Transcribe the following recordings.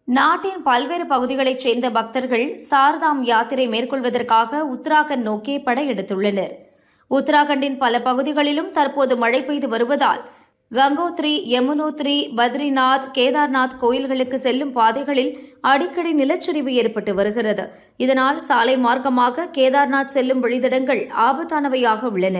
நாட்டின் பல்வேறு பகுதிகளைச் சேர்ந்த பக்தர்கள் சார்தாம் யாத்திரை மேற்கொள்வதற்காக உத்தராகண்ட் நோக்கி படையெடுத்துள்ளனர். உத்தராகண்டின் பல பகுதிகளிலும் தற்போது மழை பெய்து வருவதால் கங்கோத்ரி, யமுனோத்ரி, பத்ரிநாத், கேதார்நாத் கோயில்களுக்கு செல்லும் பாதைகளில் அடிக்கடி நிலச்சரிவு ஏற்பட்டு வருகிறது. இதனால் சாலை மார்க்கமாக கேதார்நாத் செல்லும் வழித்தடங்கள் ஆபத்தானவையாக உள்ளன.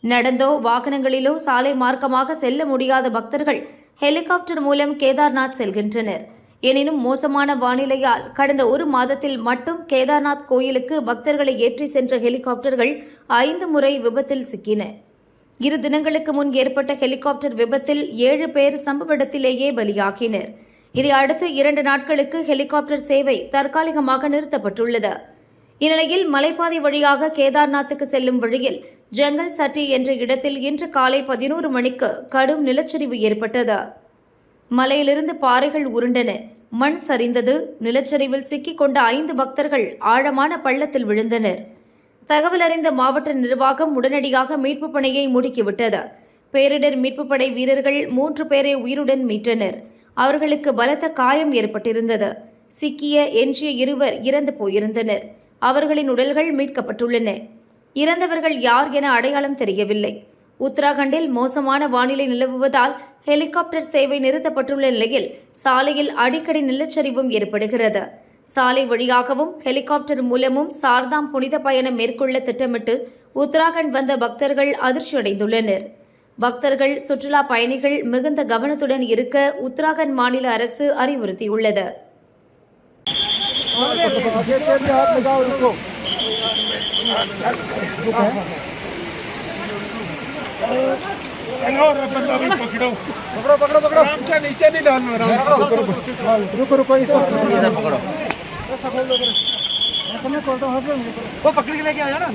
நடந்தோ வாகனங்களிலோ சாலை மார்க்கமாக செல்ல முடியாத பக்தர்கள் ஹெலிகாப்டர் மூலம் கேதார்நாத் செல்கின்றனர். எனினும் மோசமான வானிலையால் கடந்த ஒரு மாதத்தில் மட்டும் கேதார்நாத் கோயிலுக்கு பக்தர்களை ஏற்றி சென்ற ஹெலிகாப்டர்கள் 5 முறை விபத்தில் சிக்கின. 2 தினங்களுக்கு முன் ஏற்பட்ட ஹெலிகாப்டர் விபத்தில் 7 பேர் சம்பவ இடத்திலேயே பலியாகினர். இதை அடுத்து 2 நாட்களுக்கு ஹெலிகாப்டர் சேவை தற்காலிகமாக நிறுத்தப்பட்டுள்ளது. இந்நிலையில் மலைப்பாதை வழியாக கேதார்நாத்துக்கு செல்லும் வழியில் ஜங்கல் சட்டி என்ற இடத்தில் இன்று காலை 11 மணிக்கு கடும் நிலச்சரிவு ஏற்பட்டது. மலையிலிருந்து பாறைகள் உருண்டன, மண் சரிந்தது. நிலச்சரிவில் சிக்கிக் கொண்ட 5 பக்தர்கள் ஆழமான பள்ளத்தில் விழுந்தனர். தகவல் அறிந்த மாவட்ட நிர்வாகம் உடனடியாக மீட்புப் பணியை முடுக்கிவிட்டது. பேரிடர் மீட்புப் படை வீரர்கள் 3 பேரை உயிருடன் மீட்டனர். அவர்களுக்கு பலத்த காயம் ஏற்பட்டிருந்தது. சிக்கிய எஞ்சிய 2 இறந்து போயிருந்தனர். அவர்களின் உடல்கள் மீட்கப்பட்டுள்ளன. இறந்தவர்கள் யார் என அடையாளம் தெரியவில்லை. உத்தராகண்டில் மோசமான வானிலை நிலவுவதால் ஹெலிகாப்டர் சேவை நிறுத்தப்பட்டுள்ள நிலையில் சாலையில் அடிக்கடி நிலச்சரிவும் ஏற்படுகிறது. சாலை வழியாகவும் ஹெலிகாப்டர் மூலமும் சார்தாம் புனித பயணம் மேற்கொள்ள திட்டமிட்டு உத்தராகண்ட் வந்த பக்தர்கள் அதிர்ச்சியடைந்துள்ளனர். பக்தர்கள், சுற்றுலா பயணிகள் மிகுந்த கவனத்துடன் இருக்க உத்தராகண்ட் மாநில அரசு அறிவுறுத்தியுள்ளது. पकड़ो नीचे नहीं डालना। रुको पकड़ो। वो पकड़ के लेके आया ना।